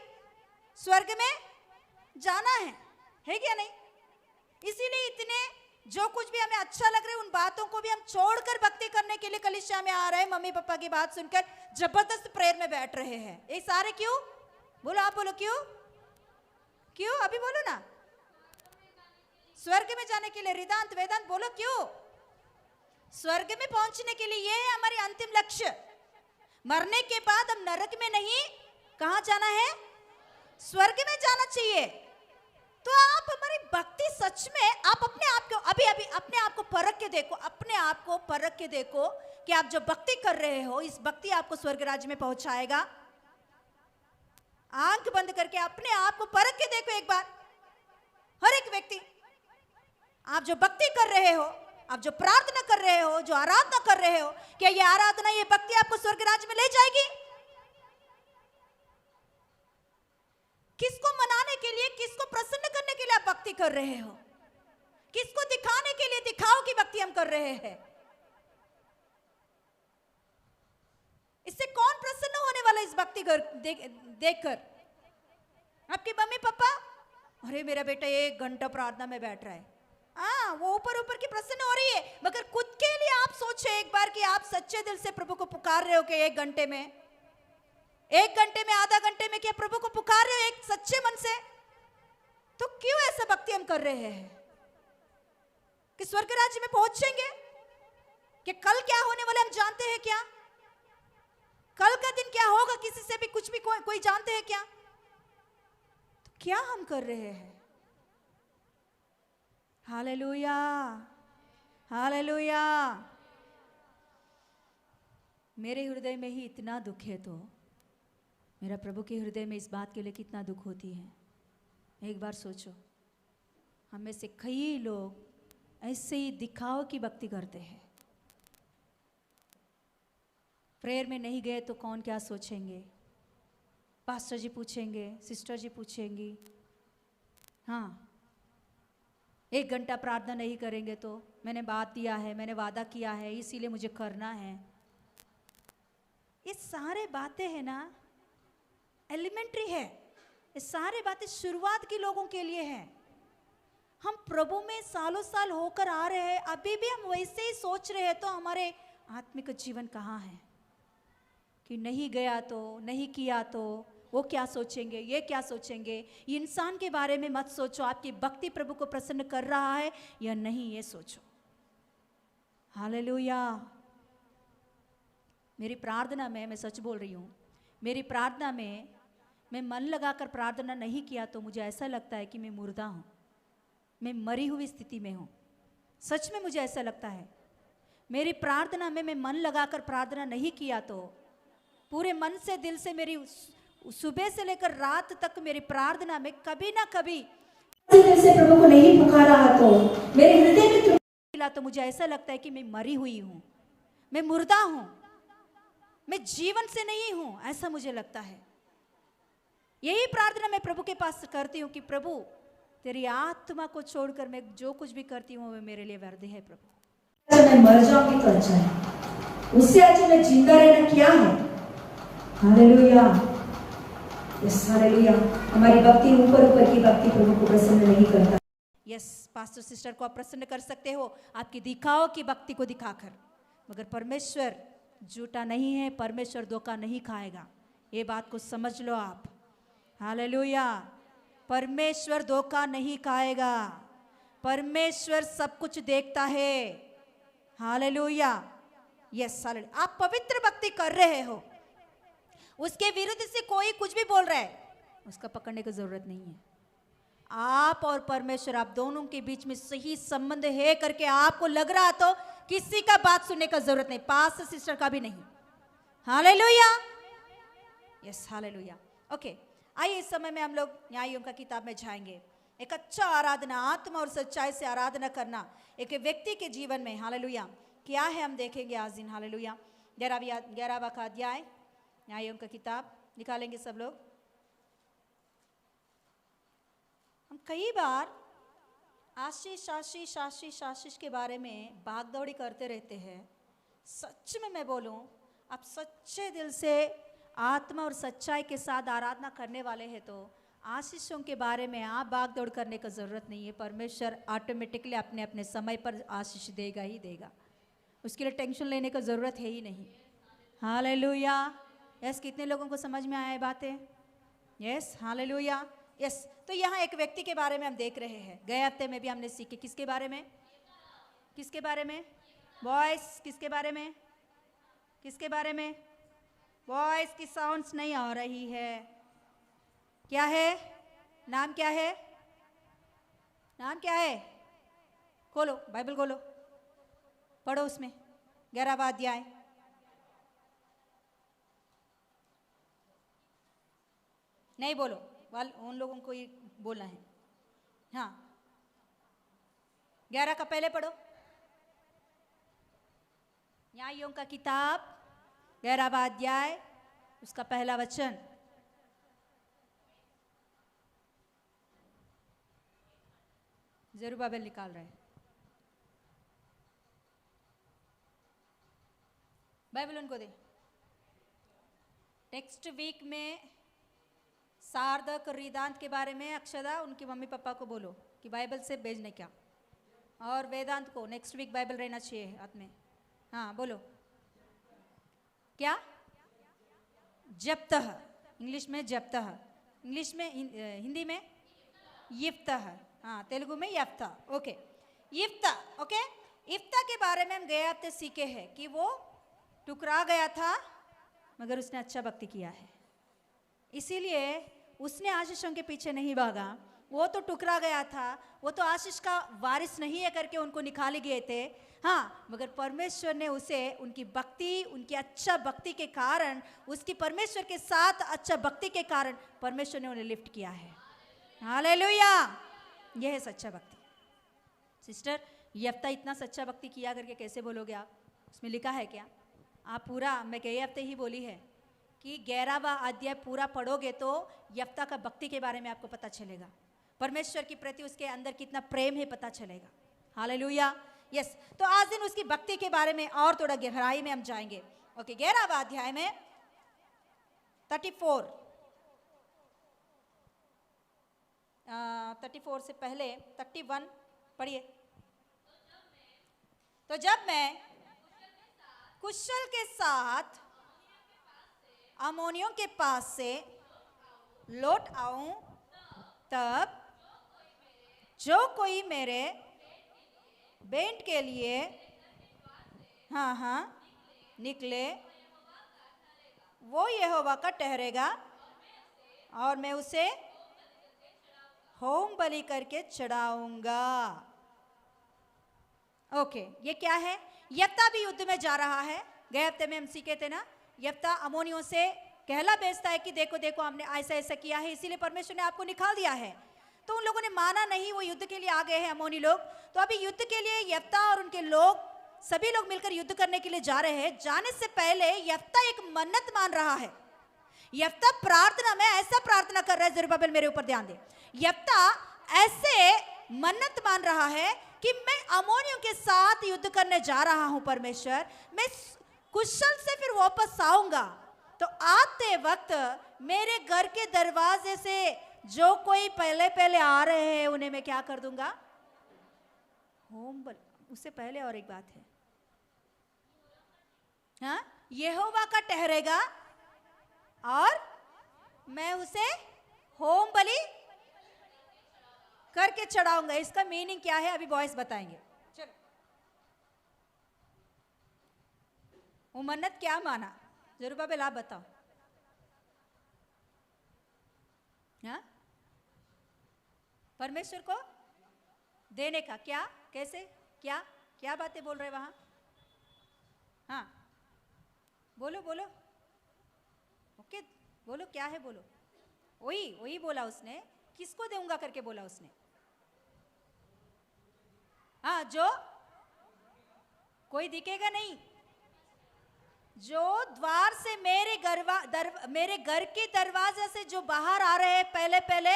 S3: स्वर्ग में जाना है क्या नहीं? इसीलिए इतने जो कुछ भी हमें अच्छा लग रहा है उन बातों को भी हम छोड़कर भक्ति करने के लिए कलीसिया में आ रहे हैं। मम्मी पापा की बात सुनकर जबरदस्त प्रेयर में बैठ रहे हैं। ये सारे क्यों? बोलो, आप बोलो क्यों? क्यों? अभी बोलो ना। स्वर्ग में जाने के लिए। रिदांत वेदांत बोलो क्यों? स्वर्ग में पहुंचने के लिए। ये है हमारी अंतिम लक्ष्य। मरने के बाद हम नरक में नहीं, कहां जाना है? स्वर्ग में जाना चाहिए। तो आप हमारी भक्ति सच में आप अपने आप को अभी अपने आप को परख के देखो, अपने आप को परख के देखो कि आप जो भक्ति कर रहे हो इस भक्ति आपको स्वर्ग राज्य में पहुंचाएगा। आंख बंद करके अपने आप को परख के देखो एक बार। हर एक व्यक्ति, आप जो भक्ति कर रहे हो, आप जो प्रार्थना कर रहे हो, जो आराधना कर रहे हो, क्या ये आराधना, ये भक्ति आपको स्वर्ग राज्य में ले जाएगी? किसको मनाने के लिए, किसको प्रसन्न करने के लिए आप भक्ति कर रहे हो? किसको दिखाने के लिए दिखाओ की भक्ति हम कर रहे हैं? इससे कौन प्रसन्न होने वाला इस भक्ति देखकर? आपके मम्मी पापा? अरे मेरा बेटा 1 घंटा प्रार्थना में बैठ रहा है। वो ऊपर ऊपर की प्रसन्न हो रही है, मगर खुद के लिए आप सोचे एक बार कि आप सच्चे दिल से प्रभु को पुकार रहे हो कि 1 घंटे में, 1 घंटे में, आधा घंटे में क्या प्रभु को पुकार रहे हो एक सच्चे मन से? तो क्यों ऐसा भक्ति हम कर रहे हैं कि स्वर्ग राज्य में पहुंचेंगे? कि कल क्या होने वाले हम जानते हैं क्या? कल का दिन क्या होगा किसी से भी कुछ भी कोई जानते हैं क्या? तो क्या हम कर रहे हैं? हालेलुया। हालेलुया। मेरे हृदय में ही इतना दुख है तो मेरा प्रभु के हृदय में इस बात के लिए कितना दुख होती है। एक बार सोचो, हम में से कई लोग ऐसे ही दिखाव की भक्ति करते हैं। प्रेयर में नहीं गए तो कौन क्या सोचेंगे, पास्टर जी पूछेंगे, सिस्टर जी पूछेंगी। हाँ, 1 घंटा प्रार्थना नहीं करेंगे तो मैंने बात दिया है, मैंने वादा किया है, इसीलिए मुझे करना है। ये सारे बातें हैं ना, एलिमेंट्री है। ये सारे बातें शुरुआत के लोगों के लिए हैं। हम प्रभु में सालों साल होकर आ रहे हैं, अभी भी हम वैसे ही सोच रहे हैं, तो हमारे आत्मिक जीवन कहाँ है? कि नहीं गया तो, नहीं किया तो वो क्या सोचेंगे, ये क्या सोचेंगे। इंसान के बारे में मत सोचो, आपकी भक्ति प्रभु को प्रसन्न कर रहा है या नहीं, ये सोचो। हालेलुया। मेरी प्रार्थना में, मैं सच बोल रही हूँ, मेरी प्रार्थना में मैं मन लगाकर प्रार्थना नहीं किया तो मुझे ऐसा लगता है कि मैं मुर्दा हूँ, मैं मरी हुई स्थिति में हूँ। सच में मुझे ऐसा लगता है। मेरी प्रार्थना में मैं मन लगाकर प्रार्थना नहीं किया तो, पूरे मन से दिल से, मेरी सुबह से लेकर रात तक मेरी प्रार्थना में कभी ना कभी दिल से प्रभु को नहीं पुकारा तो, मेरे हृदय में त्रुटि मिला तो मुझे ऐसा लगता है कि मैं मरी हुई हूँ, मैं मुर्दा हूँ, मैं जीवन से नहीं हूँ, ऐसा मुझे लगता है। यही प्रार्थना मैं प्रभु के पास करती हूँ कि प्रभु तेरी आत्मा को छोड़कर मैं जो कुछ भी करती हूँ वो मेरे लिए व्यर्थ है। प्रभु मैं मर जाऊंगी तो अच्छा है, उससे अच्छा मैं जिंदा रहना क्या है। Hallelujah, yes hallelujah. हमारी भक्ति ऊपर ऊपर की भक्ति प्रभु को प्रसन्न नहीं करता। यस, पास्टर सिस्टर को आप प्रसन्न कर सकते हो आपकी दिखाओ की भक्ति को दिखाकर, मगर परमेश्वर झूठा नहीं है, परमेश्वर धोखा नहीं खाएगा। ये बात को समझ लो आप। हालेलुया, परमेश्वर धोखा नहीं खाएगा, परमेश्वर सब कुछ देखता है। Hallelujah, yes hallelujah. आप पवित्र भक्ति कर रहे हो, उसके विरुद्ध से कोई कुछ भी बोल रहा है, उसका पकड़ने की जरूरत नहीं है। आप और परमेश्वर, आप दोनों के बीच में सही संबंध है करके आपको लग रहा तो किसी का बात सुनने का जरूरत नहीं, पास सिस्टर का भी नहीं। Hallelujah, yes hallelujah. ओके, आइए इस समय में हम लोग न्यायों का किताब में जाएंगे। एक अच्छा आराधना, आत्मा और सच्चाई से आराधना करना एक व्यक्ति के जीवन में, हालेलुया, क्या है हम देखेंगे आज दिन। हालेलुया, 11वां का अध्याय न्यायों का किताब निकालेंगे सब लोग। हम कई बार आशीष आशीष आशीष आशीष के बारे में भागदौड़ी करते रहते हैं। सच में मैं बोलूं, आप सच्चे दिल से आत्मा और सच्चाई के साथ आराधना करने वाले हैं तो आशीषों के बारे में आप भागदौड़ करने की ज़रूरत नहीं है। परमेश्वर ऑटोमेटिकली अपने अपने समय पर आशीष देगा ही देगा, उसके लिए टेंशन लेने की ज़रूरत है ही नहीं। Hallelujah, yes. कितने लोगों को समझ में आया है बातें? Yes hallelujah, yes. तो यहाँ एक व्यक्ति के बारे में हम देख रहे हैं। गए हफ्ते में भी हमने सीखे किसके बारे में, किसके बारे में? वॉइस, किसके बारे में, किसके बारे में? वॉइस की साउंड्स नहीं आ रही है। क्या है नाम, क्या है नाम, क्या है? खोलो बाइबल, खोलो, पढ़ो उसमें 11वां अध्याय। नहीं बोलो, उन लोगों को ही बोलना है। हाँ, 11 का पहले पढ़ो। न्यायों का किताब 11वां अध्याय, उसका पहला वचन। जरूबाबेल निकाल रहे हैं बाइबल, उनको दे। नेक्स्ट वीक में सार्थक रिदांत के बारे में अक्षदा उनके मम्मी पापा को बोलो कि बाइबल से भेजने क्या, और वेदांत को नेक्स्ट वीक बाइबल रहना चाहिए हाथ में। हाँ बोलो, क्या? जब्तह, इंग्लिश में जब्तह, इंग्लिश में, हिंदी में यिफ्तह, हाँ तेलुगु में यफ्ता। ओके, यिफ्ता। ओके, यिफ्ता के बारे में हम गए हफ्ते सीखे हैं कि वो टुकरा गया था मगर उसने अच्छा भक्ति किया है, इसीलिए उसने आशीषों के पीछे नहीं भागा, वो तो टुकरा गया था, वो तो आशीष का वारिस नहीं है करके उनको निकाले गए थे। हाँ, मगर परमेश्वर ने उसे उनकी भक्ति, उनकी अच्छा भक्ति के कारण, उसकी परमेश्वर के साथ अच्छा भक्ति के कारण परमेश्वर ने उन्हें लिफ्ट किया है। हालेलुया, यह है सच्चा भक्ति। सिस्टर, यफ्ता इतना सच्चा भक्ति किया करके कैसे बोलोगे आप? उसमें लिखा है क्या? आप पूरा, मैं गए हफ्ते ही बोली है कि 11वां अध्याय पूरा पढ़ोगे तो यफ्ता का भक्ति के बारे में आपको पता चलेगा, परमेश्वर की प्रति उसके अंदर कितना प्रेम है पता चलेगा। Hallelujah, yes. तो आज दिन उसकी भक्ति के बारे में और थोड़ा गहराई में हम जाएंगे। ओके, 11वां अध्याय में 34 से पहले 31 पढ़िए। तो जब मैं कुशल के साथ अमोनियों के पास से लौट आऊं, तब जो कोई मेरे बेंट के लिए निकले, वो यहोवा का ठहरेगा और मैं उसे होम बलि करके चढ़ाऊंगा। ओके, ये क्या है? यफ्ता भी युद्ध में जा रहा है। गए हफ्ते में हम सीखे थे ना, यफ्ता अमोनियों से कहला भेजता है कि देखो देखो हमने ऐसा ऐसा किया है, इसीलिए परमेश्वर ने आपको निकाल दिया है। तो उन लोगों ने माना नहीं, वो युद्ध के लिए आ गए हैं अमोनी लोग। तो अभी युद्ध के लिए यफ्ता और उनके लोग, सभी लोग मिलकर युद्ध करने के लिए जा रहे हैं। जाने से पहले यफ्ता एक मन्नत मान रहा है। यफ्ता प्रार्थना में ऐसा प्रार्थना कर रहा है, ज़रुब्बाबेल मेरे ऊपर ध्यान दे। यफ्ता ऐसे मन्नत मान रहा है कि मैं अमोनियों के साथ युद्ध करने जा रहा हूं परमेश्वर, मैं कुशल से फिर वापस आऊंगा। तो आते वक्त मेरे घर के दरवाजे से जो कोई पहले पहले आ रहे हैं उन्हें मैं क्या कर दूंगा? होम बलि। उससे पहले और एक बात है, हाँ, यहोवा का ठहरेगा और मैं उसे होम बलि करके चढ़ाऊंगा। इसका मीनिंग क्या है अभी बॉयज बताएंगे। चलो, वो मन्नत क्या माना? ज़रुब्बाबेल आप बताओ। हाँ, परमेश्वर को देने का क्या, कैसे, क्या क्या बातें बोल रहे वहां? हाँ, बोलो बोलो। ओके, बोलो क्या है, बोलो। वही वही बोला उसने, किसको दूंगा करके बोला उसने। हाँ, जो कोई दिखेगा नहीं, जो द्वार से मेरे घर के दरवाजे से जो बाहर आ रहे हैं पहले पहले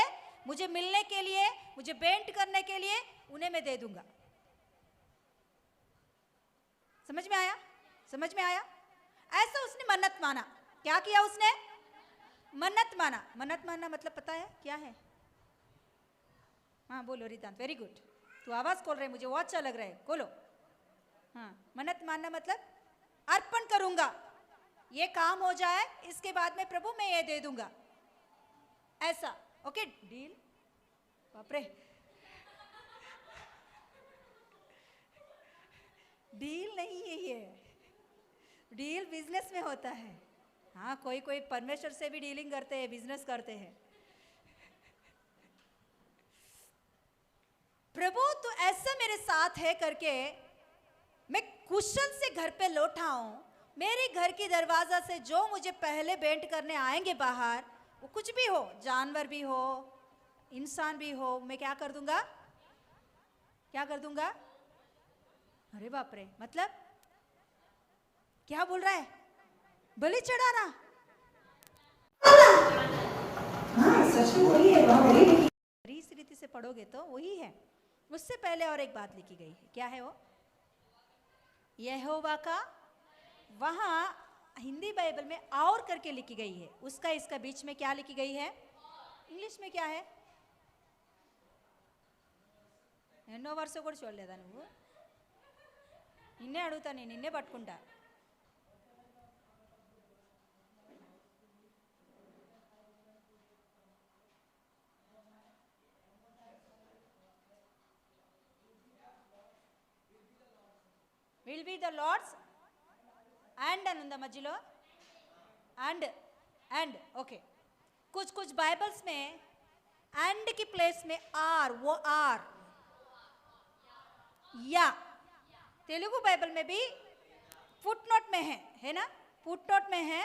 S3: मुझे मिलने के लिए, मुझे बेंट करने के लिए, उन्हें मैं दे दूंगा। समझ में आया? समझ में आया? ऐसा उसने मन्नत माना। क्या किया उसने? मन्नत माना। मन्नत मानना मतलब पता है क्या है? हाँ बोलो रितांत, वेरी गुड। तू आवाज खोल रहे, मुझे वो अच्छा लग रहा है, खोलो। हाँ, मन्नत मानना मतलब अर्पण करूंगा, ये काम हो जाए, इसके बाद में प्रभु मैं ये दे दूंगा, ऐसा। Okay, deal. बाप रे, डील नहीं है ये, डील बिजनेस में होता है। हाँ, कोई कोई परमेश्वर से भी डीलिंग करते हैं, बिजनेस करते हैं। प्रभु तो ऐसा मेरे साथ है करके मैं कुशल से घर पे लौटा हूं। मेरे घर की दरवाजा से जो मुझे पहले बेंट करने आएंगे बाहर, वो कुछ भी हो, जानवर भी हो, इंसान भी हो, मैं क्या कर दूंगा? क्या कर दूंगा? अरे बाप रे, मतलब क्या बोल रहा है? बलि चढ़ाना। इस रीति से पढ़ोगे तो वही है। उससे पहले और एक बात लिखी गई है, क्या है वो? यहोवा का, वहां हिंदी बाइबल में और करके लिखी गई है, उसका इसका बीच में क्या लिखी गई है? इंग्लिश में क्या है? ఎన్నో वर्ष కూడా చూడలేదా నువ్వు? నిన్నే అడుగుతా, నేను నిన్నే పట్టుకుంటా. Will be the lords and అని ఉందా మధ్యలో? And okay. कुछ कुछ बाइबल्स में एंड की प्लेस में आर, वो आर या। तेलुगु बाइबल में भी फुटनोट में है ना, फुटनोट में है।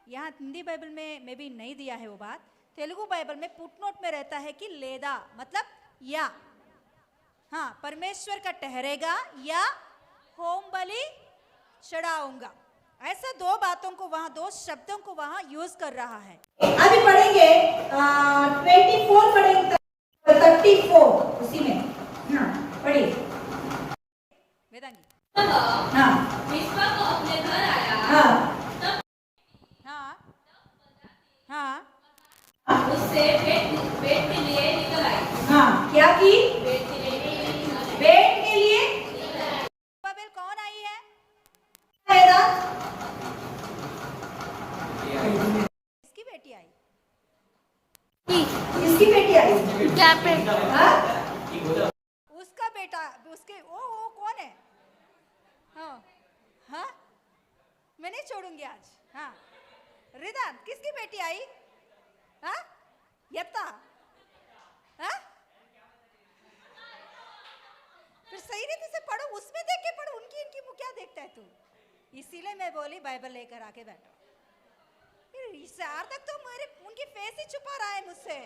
S3: यहाँ हिंदी बाइबल में भी नहीं दिया है वो बात। तेलुगु बाइबल में फुटनोट में रहता है कि लेदा मतलब या। हाँ, परमेश्वर का ठहरेगा या होम बलि चढ़ाऊंगा, ऐसा दो बातों को वहां, दो शब्दों को वहां यूज कर रहा है। अभी पढ़ेंगे 24 पढ़ेंगे, 34 उसी में। हाँ पढ़िए वेदांगी। हाँ
S2: मिस्पा को अपने घर आया।
S3: हाँ हाँ हाँ
S2: उससे भेंट के लिए निकल आई।
S3: हाँ, क्या की?
S2: भेंट के लिए
S3: भेंट के लिए। बाबेल कौन आई है? किसकी बेटी आई? किसकी बेटी आई? हाँ? उसका बेटा, उसके वो कौन है? हाँ हाँ, मैं नहीं छोड़ूंगी आज। हाँ, रिदान किसकी बेटी आई? हाँ, यत्ता। हाँ, फिर सही रीति से पढ़ो, उसमें देख के पढ़ो, उनकी इनकी मुँह क्या देखता है तू? इसीलिए मैं बोली बाइबल लेकर आके बैठो। फिर इशार तक तो मेरे उनकी फेस ही छुपा रहा है मुझसे।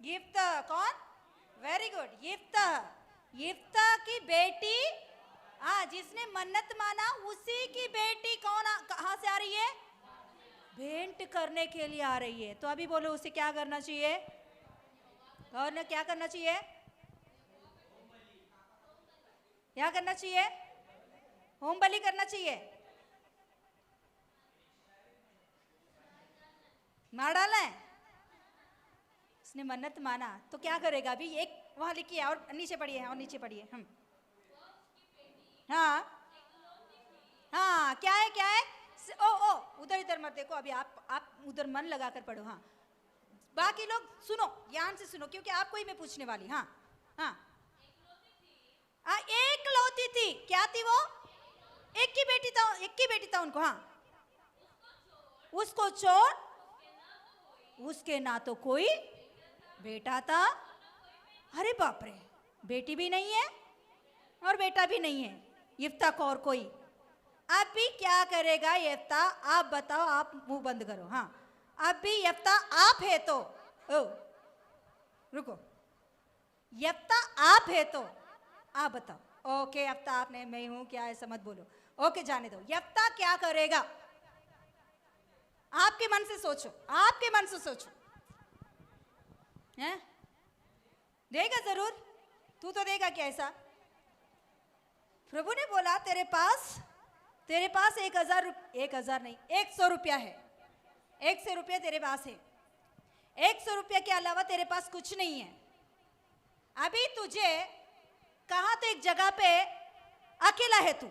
S3: यिफ्ता कौन? Very good, यिफ्ता। यिफ्ता की बेटी, हाँ, जिसने मन्नत माना उसी की बेटी कहाँ से आ रही है? भेंट करने के लिए आ रही है। तो अभी बोलो उसे क्या करना चाहिए? और ने क्या करना चाहिए? क्या करना चाहिए? होम बलि करना चाहिए। मार डाला है, उसने मन्नत माना तो क्या करेगा? अभी एक वहां लिखिए और नीचे पढ़िए, और नीचे पढ़िए। हम हाँ हाँ, क्या है क्या है? ओ उधर इधर मत देखो, अभी आप उधर मन लगाकर पढ़ो। हाँ, बाकी लोग सुनो, ध्यान से सुनो, क्योंकि आपको ही मैं पूछने वाली। हाँ हाँ हाँ, एक लौती थी। क्या थी वो? एक की बेटी था उनको। हाँ, उसको छोड़, उसके ना तो कोई बेटा था। अरे बाप रे, बेटी भी नहीं है और बेटा भी नहीं है यिफ्ता को और कोई। अभी क्या करेगा यिफ्ता? आप बताओ, आप मुंह बंद करो। हाँ, अभी यिफ्ता आप है तो रुको, यिफ्ता आप है तो आप बताओ। ओके यिफ्ता आपने, मैं हूं क्या, ऐसा मत बोलो। ओके जाने दो। यिफ्ता क्या करेगा? आपके मन से सोचो, आपके मन से सोचो। हैं? देगा जरूर, तू तो देगा क्या ऐसा? प्रभु ने बोला तेरे पास 1,000 नहीं, 100 रुपया है। 100 रुपया तेरे पास है। 100 रुपया के अलावा तेरे पास कुछ नहीं है। अभी तुझे कहा तो एक जगह पे अकेला है तू,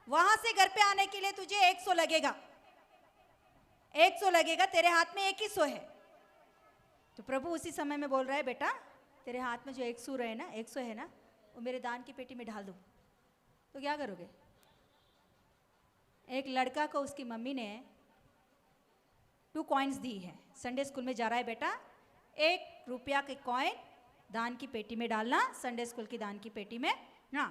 S3: वहां से घर पे आने के लिए तुझे 100 लगेगा। 100 लगेगा, तेरे हाथ में 100 है। तो प्रभु उसी समय में बोल रहा है, बेटा तेरे हाथ में जो 100 है ना, वो मेरे दान की पेटी में डाल दो। तो क्या करोगे? एक लड़का को उसकी मम्मी ने 2 कॉइन्स दी है। संडे स्कूल में जा रहा है बेटा, 1 रुपया के कॉइन दान की पेटी में डालना, संडे स्कूल की दान की पेटी में। हाँ,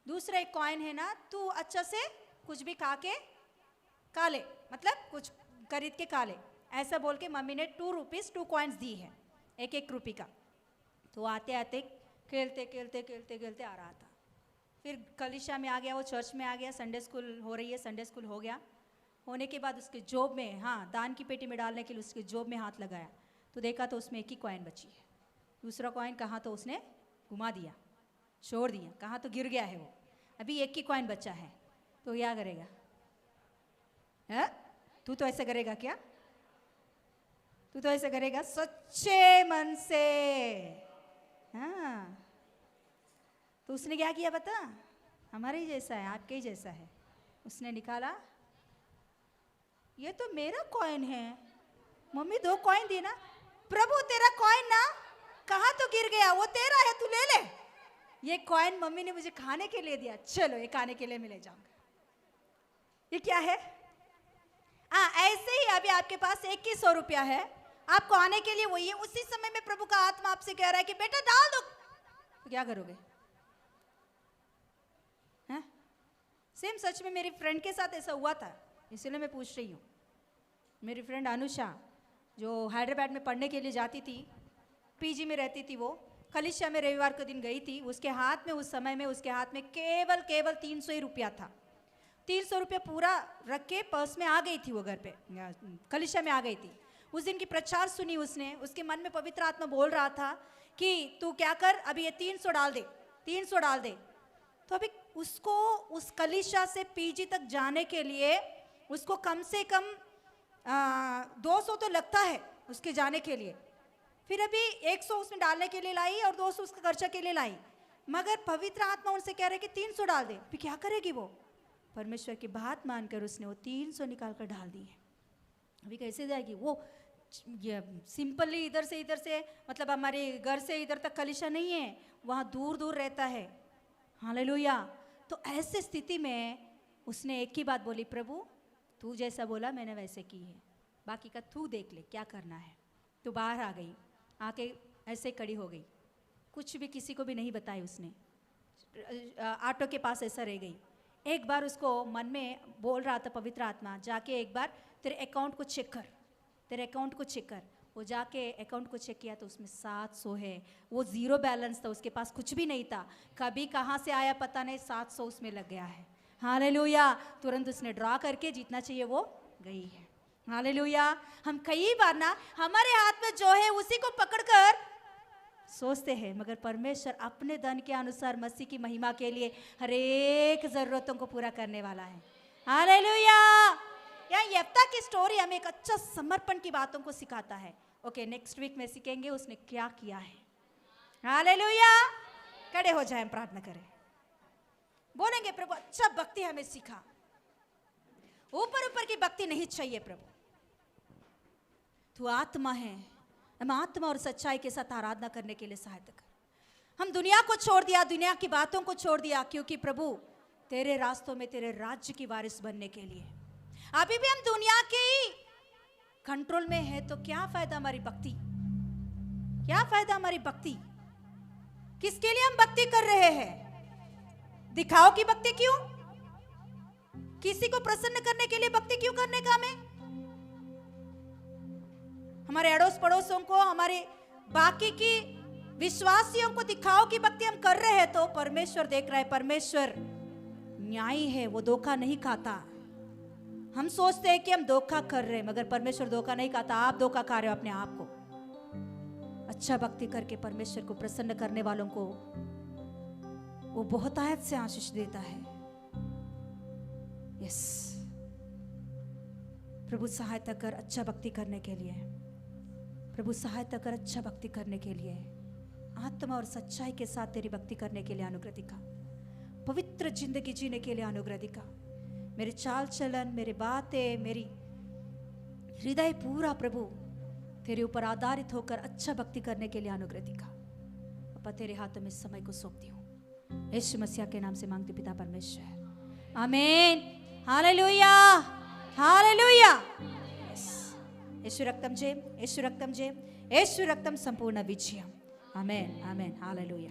S3: दूसरा एक कॉइन है ना, तू अच्छा से कुछ भी खा ले, मतलब कुछ खरीद के खा ले, ऐसा बोल के मम्मी ने 2 रुपीस 2 कॉइन्स दी है, 1 रुपये का। तो आते आते खेलते आ रहा था। फिर कलीसिया में आ गया, वो चर्च में आ गया, संडे स्कूल हो रही है, संडे स्कूल हो गया। होने के बाद उसके जोब में, हाँ, दान की पेटी में डालने के लिए उसके जोब में हाथ लगाया तो देखा तो उसमें 1 ही कॉइन बची है। दूसरा कॉइन कहाँ तो उसने घुमा दिया, छोड़ दिया, कहाँ तो गिर गया है वो। अभी 1 ही कॉइन बचा है। तो क्या करेगा? है? तू तो ऐसे करेगा क्या? तू तो ऐसे करेगा सच्चे मन से। हाँ, तो उसने क्या किया बता? हमारे ही जैसा है, आपके ही जैसा है। उसने निकाला, ये तो मेरा कॉइन है, मम्मी 2 कॉइन दी ना। प्रभु तेरा कॉइन ना, कहाँ तो गिर गया, वो तेरा है, तू ले ले। ये कॉइन मम्मी ने मुझे खाने के लिए दिया, चलो ये खाने के लिए मैं ले जाऊंगा। ये क्या है? ऐसे ही अभी आपके पास 2100 रुपया है, आपको आने के लिए वही है। उसी समय में प्रभु का आत्मा आपसे कह रहा है कि बेटा डाल दो, तो क्या करोगे? हैं? सेम सच में मेरी फ्रेंड के साथ ऐसा हुआ था, इसलिए मैं पूछ रही हूँ। मेरी फ्रेंड अनुषा जो हैदराबाद में पढ़ने के लिए जाती थी, पीजी में रहती थी, वो कलिसिया में रविवार के दिन गई थी। उसके हाथ में उस समय में उसके हाथ में केवल 300 ही रुपया था। 300 रुपया पूरा रख के पर्स में आ गई थी, वो घर पे कलिसिया में आ गई थी। उस दिन की प्रचार सुनी उसने, उसके मन में पवित्र आत्मा बोल रहा था कि तू क्या कर, अभी ये 300 डाल दे, 300 डाल दे। तो अभी उसको उस कलिसिया से पीजी तक जाने के लिए उसको कम से कम 200 तो लगता है उसके जाने के लिए। फिर अभी 100 उसमें डालने के लिए लाई और 200 उसका खर्चा के लिए लाई, मगर पवित्र आत्मा उनसे कह रहे कि 300 डाल दे। फिर क्या करेगी वो? परमेश्वर की बात मानकर उसने वो 300 निकाल कर डाल दी है। अभी कैसे जाएगी वो? ये सिंपली इधर से मतलब हमारे घर से इधर तक कलिशा नहीं है, वहाँ दूर दूर रहता है। हालेलुया। तो ऐसे स्थिति में उसने एक ही बात बोली, प्रभु तू जैसा बोला मैंने वैसे की है, बाकी का तू देख ले क्या करना है। तो बाहर आ गई, आके ऐसे खड़ी हो गई, कुछ भी किसी को भी नहीं बताई उसने। ऑटो के पास ऐसा रह गई। एक बार उसको मन में बोल रहा था पवित्र आत्मा, जाके एक बार तेरे अकाउंट को चेक कर, तेरे अकाउंट को चेक कर। वो जाके अकाउंट को चेक किया तो उसमें 700 है। वो जीरो बैलेंस था, उसके पास कुछ भी नहीं था। कभी कहाँ से आया पता नहीं, 700 उसमें लग गया है। हालेलुया। तुरंत उसने ड्रॉ करके जितना चाहिए वो गई है। हालेलुया। हम कई बार ना हमारे हाथ में जो है उसी को पकड़कर सोचते हैं, मगर परमेश्वर अपने धन के अनुसार मसीह की महिमा के लिए हर एक जरूरतों को पूरा करने वाला है। हालेलुया। यहाँ यफ्ता की स्टोरी हमें एक अच्छा समर्पण की बातों को सिखाता है। ओके, नेक्स्ट वीक में सीखेंगे उसने क्या किया है। हालेलुया। खड़े हो जाएं, प्रार्थना करें, बोलेंगे प्रभु अच्छा भक्ति हमें सिखा। ऊपर ऊपर की भक्ति नहीं चाहिए प्रभु, तू आत्मा है, हम आत्मा और सच्चाई के साथ आराधना करने के लिए सहायता कर। हम दुनिया को छोड़ दिया, दुनिया की बातों को छोड़ दिया, क्योंकि प्रभु तेरे रास्तों में तेरे राज्य की वारिस बनने के लिए। अभी भी हम दुनिया के कंट्रोल में है तो क्या फायदा हमारी भक्ति? क्या फायदा हमारी भक्ति? किसके लिए हम भक्ति कर रहे हैं? दिखाओ की भक्ति क्यों? किसी को प्रसन्न करने के लिए भक्ति क्यों करने का? हमें हमारे अड़ोस पड़ोसों को, हमारे बाकी की विश्वासियों को दिखाओ की भक्ति हम कर रहे हैं तो परमेश्वर देख रहा है। परमेश्वर न्यायी है, वो धोखा नहीं खाता। हम सोचते हैं कि हम धोखा कर रहे हैं, मगर परमेश्वर धोखा नहीं खाता। आप धोखा खा रहे हो अपने आप को। अच्छा भक्ति करके परमेश्वर को प्रसन्न करने वालों को वो बहुत आयत से आशीष देता है। यस, प्रभु सहायता कर अच्छा भक्ति करने के लिए। प्रभु सहायता कर अच्छा भक्ति करने के लिए। आत्मा और सच्चाई के साथ तेरी भक्ति करने के लिए अनुग्रह दिखा। पवित्र जिंदगी जीने के लिए अनुग्रह दिखा। मेरे चाल चलन, मेरे बातें, मेरी हृदय पूरा प्रभु तेरे ऊपर आधारित होकर अच्छा भक्ति करने के लिए अनुग्रह दिखा। पापा तेरे हाथों में समय को सौंपती हूँ, यीशु मसीह के नाम से मांगती पिता परमेश्वर, आमीन। Hallelujah, hallelujah. यीशु रक्तम जय, यीशु रक्तम जय, यीशु रक्तम संपूर्ण विजय। आमेन, आमेन, हालेलुया।